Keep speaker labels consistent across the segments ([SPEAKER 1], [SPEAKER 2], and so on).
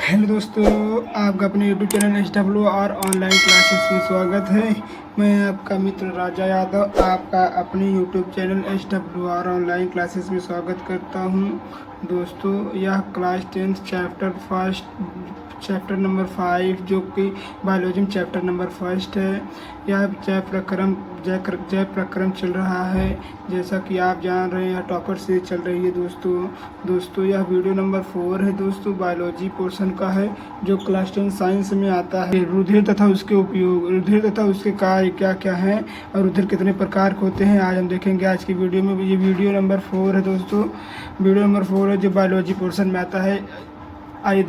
[SPEAKER 1] Hello दोस्तों, आपका अपने YouTube channel SWR online classes में स्वागत है। मैं आपका मित्र राजा यादव आपका अपने YouTube channel SWR online classes में स्वागत करता हूं। दोस्तों, यह क्लास 10 चैप्टर नंबर 5 जो कि बायोलॉजी में चैप्टर नंबर 1 है। यह जय प्रक्रम चल रहा है। जैसा कि आप जान रहे हैं, टॉपर से चल रही है। दोस्तों यह वीडियो नंबर 4 है दोस्तों, बायोलॉजी पोर्शन का है जो क्लास 10 साइंस में आता है। रुधिर तथा उसके उपयोग, रुधिर तथा उसके कार्य क्या क्या हैं और रुधिर कितने प्रकार के होते हैं, आज हम देखेंगे आज की वीडियो में। ये वीडियो नंबर 4 है दोस्तों, वीडियो नंबर 4 है जो बायोलॉजी पोर्शन में आता है। आइए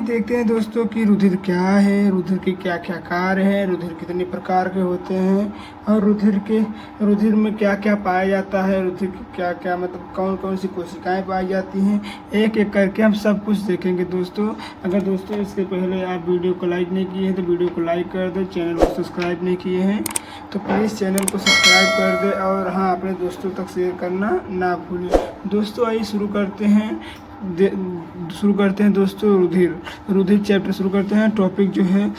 [SPEAKER 1] देखते हैं दोस्तों कि रुधिर क्या है, रुधिर के क्या क्या कार्य है, रुधिर कितने प्रकार के होते हैं और रुधिर में क्या क्या पाया जाता है, रुधिर की क्या क्या मतलब कौन कौन सी कोशिकाएं पाई जाती हैं, एक एक करके हम सब कुछ देखेंगे दोस्तों। अगर दोस्तों इसके पहले आप वीडियो को लाइक नहीं किए हैं तो वीडियो को लाइक कर दें, चैनल को सब्सक्राइब नहीं किए हैं तो प्लीज़ चैनल को सब्सक्राइब कर दें और हाँ, अपने दोस्तों तक शेयर करना ना भूलें। दोस्तों आइए शुरू करते हैं दोस्तों। रुधिर चैप्टर शुरू करते हैं। टॉपिक जो है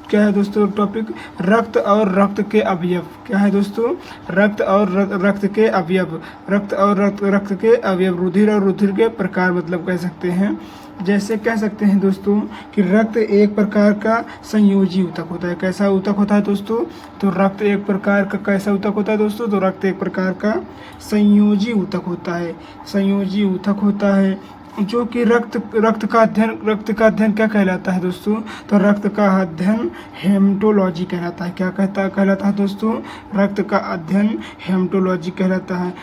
[SPEAKER 1] क्या है दोस्तों, टॉपिक रक्त और रक्त के अवयव। क्या है दोस्तों, रक्त और रक्त के अवयव, रक्त के अवयव, रुधिर और रुधिर के प्रकार मतलब कह सकते हैं। जैसे कह सकते हैं दोस्तों कि रक्त एक प्रकार का संयोजी ऊतक होता है। कैसा ऊतक होता है दोस्तों, तो रक्त एक प्रकार का कैसा ऊतक होता है दोस्तों, तो रक्त एक प्रकार का संयोजी ऊतक होता है। संयोजी ऊतक होता है जो कि रक्त का अध्ययन क्या कहलाता है दोस्तों, तो रक्त का अध्ययन हेमेटोलॉजी कहलाता है। क्या कहलाता है दोस्तों, रक्त का अध्ययन हेमेटोलॉजी कहलाता है।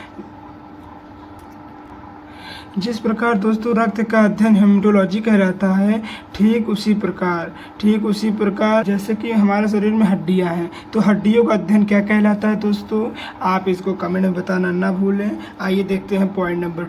[SPEAKER 1] जिस प्रकार दोस्तों रक्त का अध्ययन हेमेटोलॉजी कहलाता है, ठीक उसी प्रकार जैसे कि हमारे शरीर में हड्डियां हैं, तो हड्डियों का अध्ययन क्या कहलाता है दोस्तों, आप इसको कमेंट में बताना ना भूलें। आइए देखते हैं पॉइंट नंबर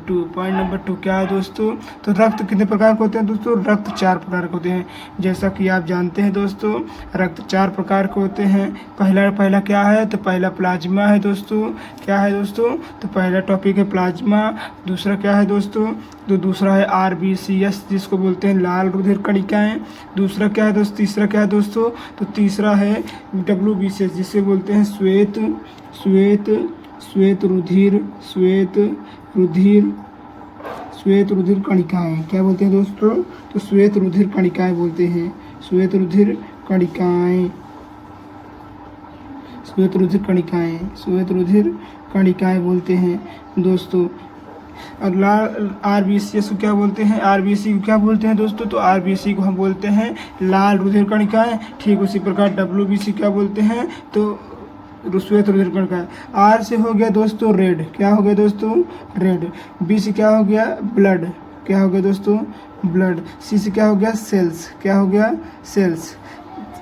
[SPEAKER 1] 2 क्या है दोस्तों, तो रक्त कितने प्रकार के होते हैं दोस्तों, रक्त 4 प्रकार के होते हैं। जैसा कि आप जानते हैं दोस्तों, रक्त 4 प्रकार के होते हैं। पहला क्या है, तो पहला प्लाज्मा है दोस्तों। क्या है दोस्तों, तो पहला टॉपिक है प्लाज्मा। दूसरा क्या है दोस्तों, तो दूसरा है RBCS जिसको बोलते हैं लाल रुधिर कणिकाएं। दूसरा क्या है दोस्तों, तीसरा क्या है दोस्तों, तो तीसरा है WBCS जिसे बोलते हैं श्वेत रुधिर कणिकाएं। क्या बोलते हैं दोस्तों, तो श्वेत रुधिर कणिकाएं बोलते हैं। श्वेत रुधिर कणिकाएं बोलते हैं दोस्तों। और लाल RBCS को क्या बोलते हैं, RBC को क्या बोलते हैं दोस्तों, तो RBC को हम बोलते हैं लाल रुधिर कणिकाएं। ठीक उसी प्रकार WBC क्या बोलते हैं, तो श्वेत रुधिर कणिकाएं। R से हो गया दोस्तों रेड। क्या हो गया दोस्तों, रेड। B से क्या हो गया, ब्लड। क्या हो गया दोस्तों, ब्लड। C से क्या हो गया, सेल्स। क्या हो गया, सेल्स।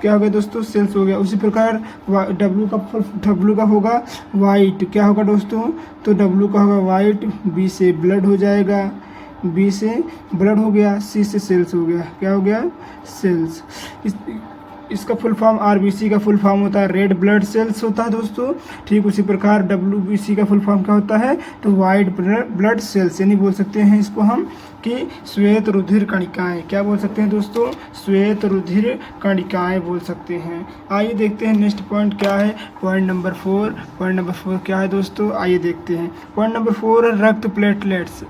[SPEAKER 1] क्या हो गया दोस्तों, सेल्स हो गया। उसी प्रकार W का होगा वाइट। क्या होगा दोस्तों, तो W का होगा वाइट। B से ब्लड हो जाएगा, B से ब्लड हो गया। C से सेल्स हो गया। क्या हो गया, सेल्स। इसका फुल फॉर्म RBC का फुल फॉर्म होता है रेड ब्लड सेल्स होता है दोस्तों। ठीक उसी प्रकार WBC का फुल फॉर्म क्या होता है, तो वाइट ब्लड सेल्स, यानी बोल सकते हैं इसको हम कि श्वेत रुधिर कणिकाएं। क्या बोल सकते हैं दोस्तों, श्वेत रुधिर कणिकाएं बोल सकते हैं। आइए देखते हैं नेक्स्ट पॉइंट क्या है, पॉइंट नंबर 4 क्या है दोस्तों, आइए देखते हैं। पॉइंट नंबर 4 है रक्त प्लेटलेट्स।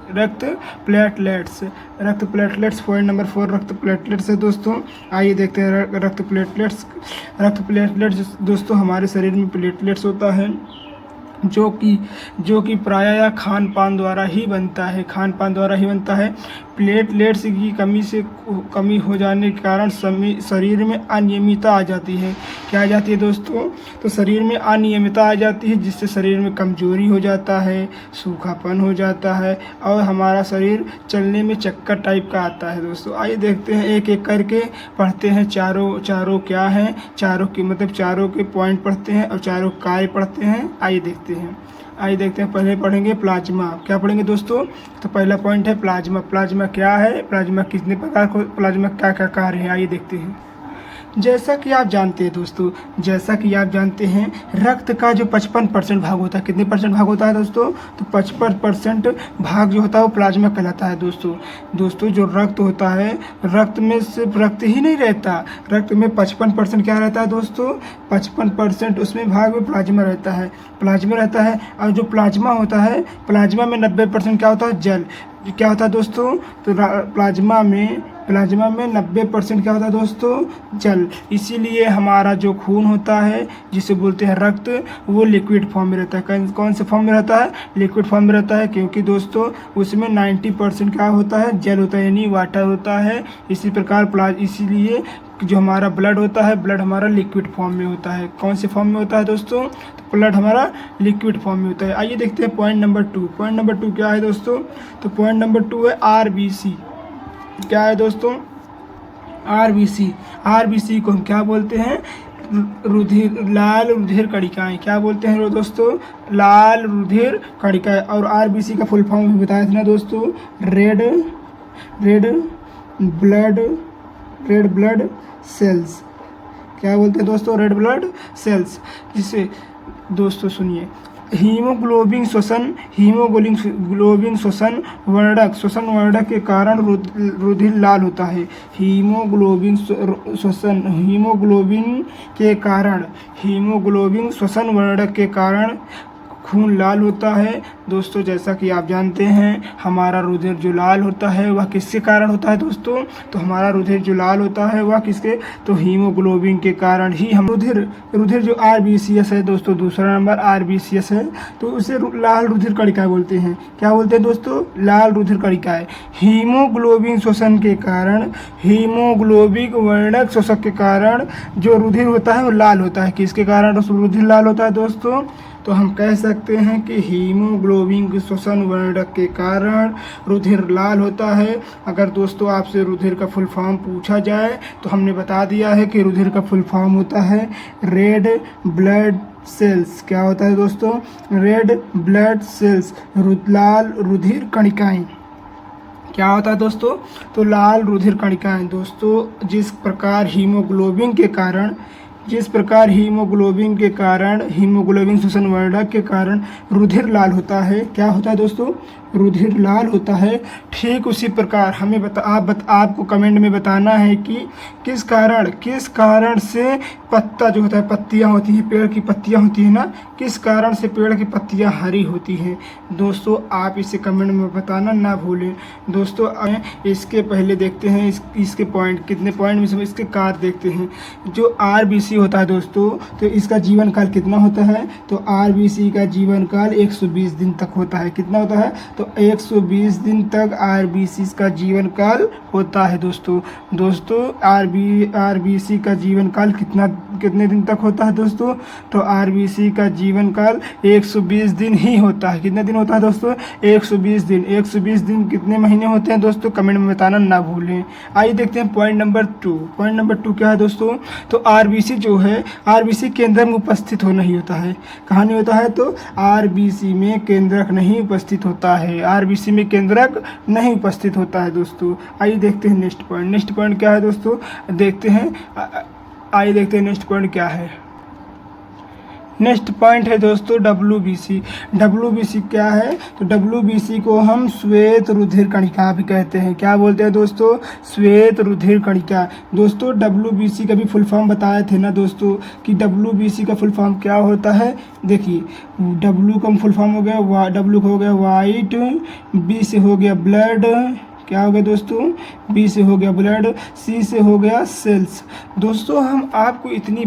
[SPEAKER 1] पॉइंट नंबर 4 रक्त प्लेटलेट्स है दोस्तों। आइए देखते हैं रक्त प्लेटलेट्स दोस्तों, हमारे शरीर में प्लेटलेट्स होता है जो कि प्रायः खान पान द्वारा ही बनता है। प्लेटलेट्स की कमी हो जाने के कारण शरीर में अनियमितता आ जाती है। क्या आ जाती है दोस्तों, तो शरीर में अनियमितता आ जाती है, जिससे शरीर में कमजोरी हो जाता है, सूखापन हो जाता है और हमारा शरीर चलने में चक्कर टाइप का आता है दोस्तों। आइए देखते हैं एक एक करके पढ़ते हैं। चारों क्या हैं, चारों के पॉइंट पढ़ते हैं और चारों कार्य पढ़ते हैं। आइए देखते हैं। पहले पढ़ेंगे प्लाज्मा। क्या पढ़ेंगे दोस्तों, तो पहला पॉइंट है प्लाज्मा। प्लाज्मा क्या है, प्लाज्मा कितने प्रकार को, प्लाज्मा क्या क्या कार्य है, आइए देखते हैं। जैसा कि आप जानते हैं दोस्तों, जैसा कि आप जानते हैं रक्त का जो 55% भाग होता है, कितने परसेंट भाग होता है दोस्तों? तो 55% भाग जो होता है वो प्लाज्मा कहलाता है दोस्तों जो रक्त होता है, रक्त में सिर्फ रक्त ही नहीं रहता, रक्त में 55% क्या रहता है दोस्तों? 55% उसमें भाग में प्लाज्मा रहता है। और जो प्लाज्मा होता है, प्लाज्मा में 90% क्या होता है? जल। क्या होता है दोस्तों? तो प्लाज्मा में 90% क्या होता है दोस्तों? जल। इसीलिए हमारा जो खून होता है जिसे बोलते हैं रक्त, वो लिक्विड फॉर्म में रहता है। कौन से फॉर्म में रहता है? लिक्विड फॉर्म में रहता है, क्योंकि दोस्तों उसमें 90% क्या होता है? जल होता है, यानी वाटर होता है। इसी प्रकार इसीलिए जो हमारा ब्लड होता है, ब्लड हमारा लिक्विड फॉर्म में होता है। कौन से फॉर्म में होता है दोस्तों? तो ब्लड हमारा लिक्विड फॉर्म में होता है। आइए देखते हैं पॉइंट नंबर 2। पॉइंट नंबर 2 क्या है दोस्तों? तो पॉइंट नंबर 2 है RBC। क्या है दोस्तों? RBC को हम क्या बोलते हैं? लाल रुधिर कणिकाएं। क्या बोलते हैं दोस्तों? लाल रुधिर कणिकाएं। और RBC का फुल फॉर्म भी बताया था ना दोस्तों, रेड ब्लड सेल्स। क्या बोलते हैं दोस्तों? Red blood cells. जिसे दोस्तों सुनिए, हीमोग्लोबिन शोषण वर्णक के कारण रुधिर लाल होता है। हीमोग्लोबिन शोषण वर्णक के कारण खून लाल होता है। दोस्तों जैसा कि आप जानते हैं, हमारा रुधिर जो लाल होता है वह किसके कारण होता है दोस्तों? तो हमारा रुधिर जो लाल होता है वह किसके? तो हीमोग्लोबिन के कारण ही हम रुधिर जो RBCS है दोस्तों, दूसरा नंबर RBCS है, तो उसे लाल रुधिर कणिकाएं बोलते हैं। क्या बोलते हैं दोस्तों? लाल रुधिर कणिकाएं। हीमोग्लोबिन शोषण के कारण, हीमोग्लोबिक वर्णक शोषक के कारण जो रुधिर होता है वो लाल होता है। किसके कारण रुधिर लाल होता है दोस्तों? तो हम कह सकते हैं कि हीमोग्लोबिन शोषण वर्णक के कारण रुधिर लाल होता है। अगर दोस्तों आपसे रुधिर का फुल फॉर्म पूछा जाए तो हमने बता दिया है कि रुधिर का फुल फॉर्म होता है रेड ब्लड सेल्स। क्या होता है दोस्तों? रेड ब्लड सेल्स, लाल रुधिर कणिकाएं। क्या होता है दोस्तों? तो लाल रुधिर कणिकाएं। दोस्तों जिस प्रकार हीमोग्लोबिन शोषण वर्णक के कारण रुधिर लाल होता है, क्या होता है दोस्तों? रुधिर लाल होता है। ठीक उसी प्रकार हमें आपको कमेंट में बताना है कि किस कारण से पत्ता जो होता है, पत्तियां होती हैं, पेड़ की पत्तियां होती हैं ना, किस कारण से पेड़ की पत्तियां हरी होती हैं। दोस्तों आप इसे कमेंट में बताना ना भूलें। दोस्तों इसके पहले देखते हैं इसके पॉइंट, कितने पॉइंट में इसके कार्य देखते हैं। जो RBC होता है दोस्तों, तो इसका जीवन काल कितना होता है? तो RBC का जीवन काल 120 दिन तक होता है। कितना होता है? तो 120 दिन तक RBC का जीवन काल होता है दोस्तों। RBC का जीवन काल कितने दिन तक होता है दोस्तों? तो RBC का जीवन काल 120 दिन ही होता है। कितने दिन होता है दोस्तों? 120 दिन। 120 दिन कितने महीने होते हैं दोस्तों? कमेंट में बताना ना भूलें। आइए देखते हैं पॉइंट नंबर 2। पॉइंट नंबर 2 क्या है दोस्तों? तो RBC जो है, RBC केंद्रक में उपस्थित नहीं होता है। कहाँ नहीं होता है? तो RBC में केंद्रक नहीं उपस्थित होता है। RBC में केंद्रक नहीं उपस्थित होता है दोस्तों। आइए देखते हैं नेक्स्ट पॉइंट क्या है दोस्तों? आइए देखते हैं नेक्स्ट पॉइंट क्या है। नेक्स्ट पॉइंट है दोस्तों WBC क्या है? तो WBC को हम श्वेत रुधिर कणिका भी कहते हैं। क्या बोलते हैं दोस्तों? श्वेत रुधिर कणिका। दोस्तों WBC का भी फुल फॉर्म बताए थे ना दोस्तों कि WBC का फुल फॉर्म क्या होता है। देखिए W का फुल फॉर्म हो गया, W हो गया वाइट, B से हो गया ब्लड, क्या हो गया दोस्तों? B से हो गया ब्लड, C से हो गया सेल्स। दोस्तों हम आपको इतनी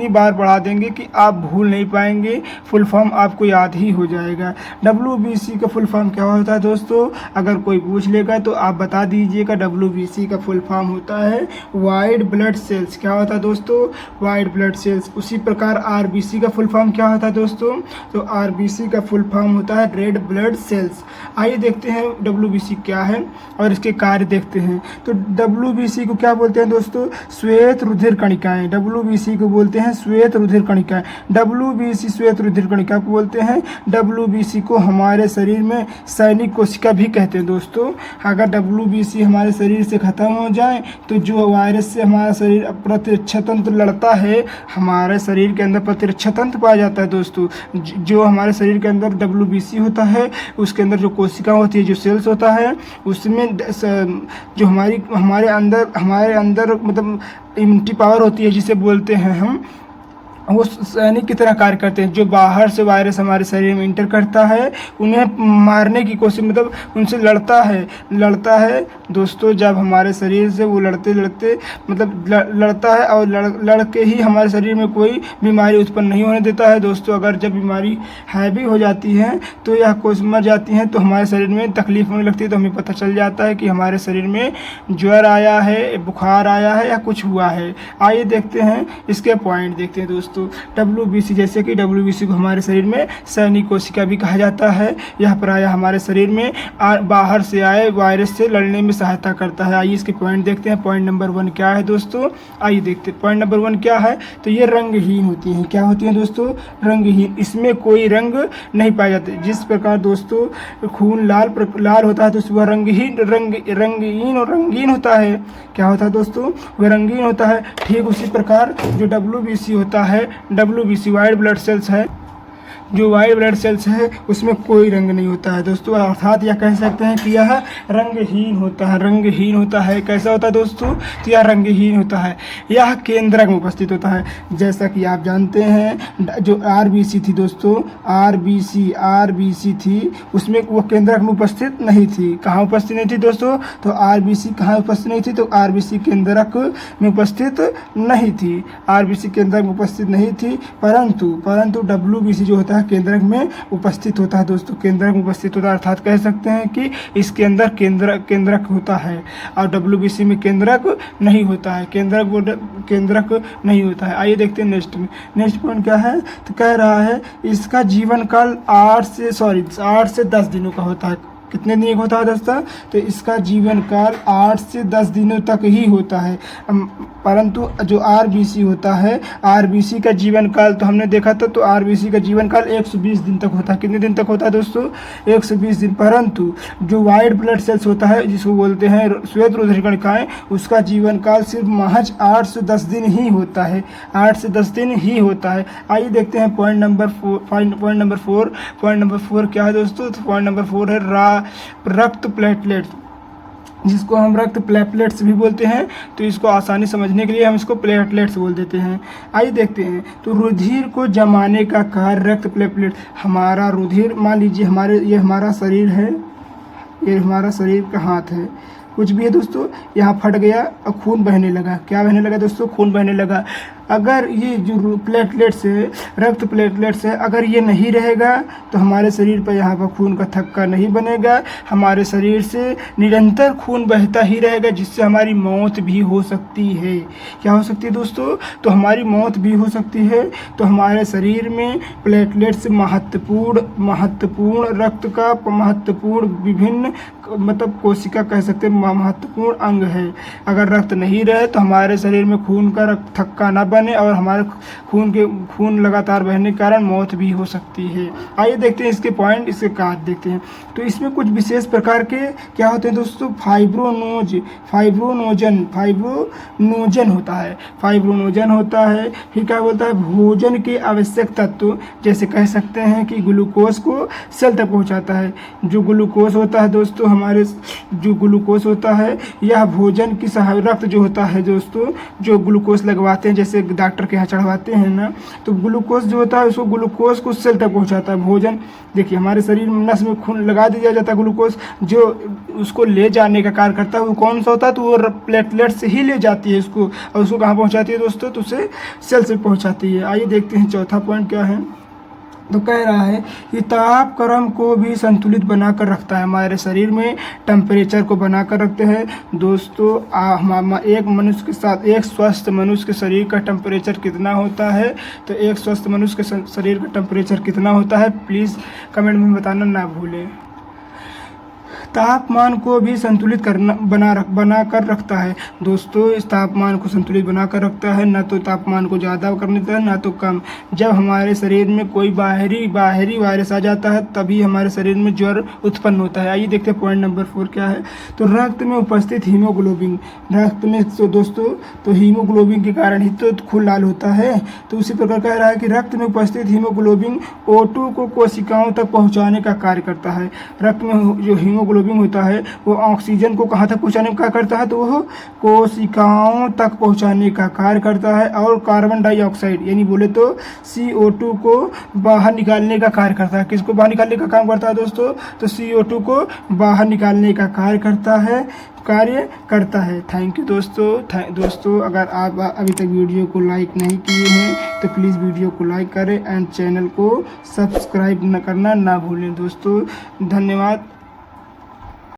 [SPEAKER 1] बार पढ़ा देंगे कि आप भूल नहीं पाएंगे, फुल फॉर्म आपको याद ही हो जाएगा। WBC का फुल फॉर्म क्या होता है दोस्तों? अगर कोई पूछ लेगा तो आप बता दीजिएगा। WBC का फुल फॉर्म होता है वाइट ब्लड सेल्स। क्या होता है दोस्तों? White blood cells. उसी प्रकार RBC का फुल फॉर्म क्या होता है दोस्तों? तो RBC का फुल फॉर्म होता है रेड ब्लड सेल्स। आइए देखते हैं WBC क्या है। और इसके कार्य देखते हैं। तो WBC को क्या बोलते हैं दोस्तों? श्वेत रुधिर कणिकाएं। WBC को बोलते हैं श्वेत रुधिर कणिकाएं। WBC श्वेत रुधिर कणिका को बोलते हैं। WBC को हमारे शरीर में सैनिक कोशिका भी कहते हैं दोस्तों। अगर WBC हमारे शरीर से खत्म हो जाए तो जो वायरस से हमारा शरीर प्रतिरक्षा तंत्र लड़ता है, हमारे शरीर के अंदर प्रतिरक्षा तंत्र पाया जाता है दोस्तों। जो हमारे शरीर के अंदर WBC होता है, उसके अंदर जो कोशिका होती है, जो सेल्स होता है, उसमें जो हमारे अंदर मतलब इम्यूनिटी पावर होती है, जिसे बोलते हैं हम, वो सैनिक की तरह कार्य करते हैं। जो बाहर से वायरस हमारे शरीर में इंटर करता है, उन्हें मारने की कोशिश, मतलब उनसे लड़ता है दोस्तों। जब हमारे शरीर से वो लड़ते मतलब लड़ता है और लड़ के ही हमारे शरीर में कोई बीमारी उत्पन्न नहीं होने देता है दोस्तों। अगर जब बीमारी हैवी हो जाती है तो यह कोशिश मर जाती हैं, तो हमारे शरीर में तकलीफ होने लगती है, तो हमें पता चल जाता है कि हमारे शरीर में ज्वर आया है, बुखार आया है या कुछ हुआ है। आइए देखते हैं इसके पॉइंट देखते हैं दोस्तों। WBC, जैसे कि WBC को हमारे शरीर में सैनिक कोशिका भी कहा जाता है। यह प्रायः हमारे शरीर में बाहर से आए वायरस से लड़ने में सहायता करता है। आइए इसके पॉइंट देखते हैं। पॉइंट नंबर 1 क्या है दोस्तों? आइए देखते हैं पॉइंट नंबर 1 क्या है। तो ये रंगहीन होती हैं। क्या होती हैं दोस्तों? रंगहीन। इसमें कोई रंग नहीं पाए जाते। जिस प्रकार दोस्तों खून लाल होता है तो वह रंगीन और रंगीन होता है। क्या होता है दोस्तों? वह रंगीन होता है। ठीक उसी प्रकार जो WBC होता है, WBC वाइट ब्लड सेल्स है, जो वाइट ब्लड सेल्स है उसमें कोई रंग नहीं होता है दोस्तों। अर्थात यह कह सकते हैं कि यह रंगहीन होता है। कैसा होता है दोस्तों? तो यह रंगहीन होता है। यह केंद्रक में उपस्थित होता है। जैसा कि आप जानते हैं, जो RBC थी दोस्तों, RBC थी, उसमें वो केंद्रक में उपस्थित नहीं थी। कहाँ उपस्थित नहीं थी दोस्तों? तो RBC कहाँ उपस्थित नहीं थी? तो RBC केंद्रक में उपस्थित नहीं थी। RBC केंद्रक में उपस्थित नहीं थी, परंतु WBC जो होता है केंद्रक में उपस्थित होता है दोस्तों। केंद्रक में उपस्थित होता है, अर्थात कह सकते हैं कि इसके अंदर केंद्रक होता है और WBC में केंद्रक नहीं होता है। केंद्रक नहीं होता है। आइए देखते हैं नेक्स्ट पॉइंट क्या है। तो कह रहा है इसका जीवन काल 8 से 10 दिनों का होता है। कितने दिन होता है दोस्तों? तो इसका जीवन काल 8 से 10 दिनों तक ही होता है। परंतु जो RBC होता है, RBC का जीवन काल तो हमने देखा था, तो RBC का जीवन काल 120 दिन तक होता है। कितने दिन तक होता है दोस्तों? 120 दिन। परंतु जो वाइट ब्लड सेल्स होता है, जिसको बोलते हैं श्वेत रुधिर कणिकाएं, उसका जीवन काल सिर्फ महज 8 से 10 दिन ही होता है। 8 से 10 दिन ही होता है। आइए देखते हैं पॉइंट नंबर 4। पॉइंट नंबर 4 क्या है दोस्तों? तो पॉइंट नंबर 4 है रक्त प्लेटलेट्स, जिसको हम रक्त प्लेटलेट्स भी बोलते हैं। तो इसको आसानी समझने के लिए हम इसको प्लेटलेट्स बोल देते हैं। आइए देखते हैं। तो रुधिर को जमाने का कार्य रक्त प्लेटलेट, हमारा रुधिर, मान लीजिए ये हमारा शरीर है, ये हमारा शरीर का हाथ है, कुछ भी है दोस्तों, यहाँ फट गया और खून बहने लगा। क्या बहने लगा दोस्तों? खून बहने लगा। अगर ये जो प्लेटलेट्स है, रक्त प्लेटलेट्स है, अगर ये नहीं रहेगा तो हमारे शरीर पर यहाँ पर खून का थक्का नहीं बनेगा। हमारे शरीर से निरंतर खून बहता ही रहेगा, जिससे हमारी मौत भी हो सकती है। क्या हो सकती है दोस्तों? तो हमारी मौत भी हो सकती है। तो हमारे शरीर में प्लेटलेट्स महत्वपूर्ण रक्त का महत्वपूर्ण विभिन्न मतलब कोशिका कह सकते हैं, महत्वपूर्ण अंग है। अगर रक्त नहीं रहे तो हमारे शरीर में खून का थक्का ना बने और हमारे खून लगातार बहने के कारण मौत भी हो सकती है। आइए देखते हैं इसके पॉइंट, इसके कार्य देखते हैं। तो इसमें कुछ विशेष प्रकार के क्या होते हैं दोस्तों? फाइब्रोनोजन होता है। फिर क्या बोलता है? भोजन के आवश्यक तत्व, जैसे कह सकते हैं कि ग्लूकोज को सेल तक पहुंचाता है। जो ग्लूकोज होता है दोस्तों, हमारे जो ग्लूकोज होता है, यह भोजन की रक्त जो होता है दोस्तों, जो ग्लूकोज लगवाते हैं, जैसे डॉक्टर के यहाँ चढ़वाते हैं ना, तो ग्लूकोज जो होता है उसको ग्लूकोज को सेल तक पहुँचाता है। भोजन, देखिए हमारे शरीर में नस में खून लगा दिया जाता है, ग्लूकोज जो उसको ले जाने का कार्य करता है वो कौन सा होता है? तो वो प्लेटलेट से ही ले जाती है उसको, और उसको कहाँ पहुँचाती है दोस्तों? तो उसे सेल से पहुँचाती है। आइए देखते हैं चौथा पॉइंट क्या है। तो कह रहा है कि तापक्रम को भी संतुलित बनाकर रखता है। हमारे शरीर में टेम्परेचर को बनाकर रखते हैं दोस्तों। एक मनुष्य के साथ, एक स्वस्थ मनुष्य के शरीर का टेम्परेचर कितना होता है? तो एक स्वस्थ मनुष्य के शरीर का टेम्परेचर कितना होता है? प्लीज़ कमेंट में बताना ना भूलें। तापमान को भी संतुलित बना कर रखता है। दोस्तों इस तापमान को संतुलित बना कर रखता है, ना तो तापमान को ज़्यादा कर देता है ना तो कम। जब हमारे शरीर में कोई बाहरी वायरस आ जाता है तभी हमारे शरीर में ज्वर उत्पन्न होता है। आइए देखते हैं पॉइंट नंबर 4 क्या है। तो रक्त में उपस्थित हीमोग्लोबिन, रक्त में तो दोस्तों तो हीमोग्लोबिन के कारण ही तो खून लाल होता है। तो उसी प्रकार कह रहा है कि रक्त में उपस्थित हीमोग्लोबिन O2 को कोशिकाओं तक पहुंचाने का कार्य करता है। रक्त में जो हीमोग्लोबिन होता है वो ऑक्सीजन को कहाँ तक पहुंचाने का कार्य करता है, तो वो कोशिकाओं तक पहुंचाने का कार्य करता है। और कार्बन डाइऑक्साइड यानी बोले तो CO2 को बाहर निकालने का कार्य करता है। किसको बाहर निकालने का काम करता है दोस्तों, तो CO2 को बाहर निकालने का कार्य करता है। थैंक यू दोस्तों अगर आप अभी तक वीडियो को लाइक नहीं किए हैं तो प्लीज़ वीडियो को लाइक करें एंड चैनल को सब्सक्राइब करना ना भूलें दोस्तों। धन्यवाद।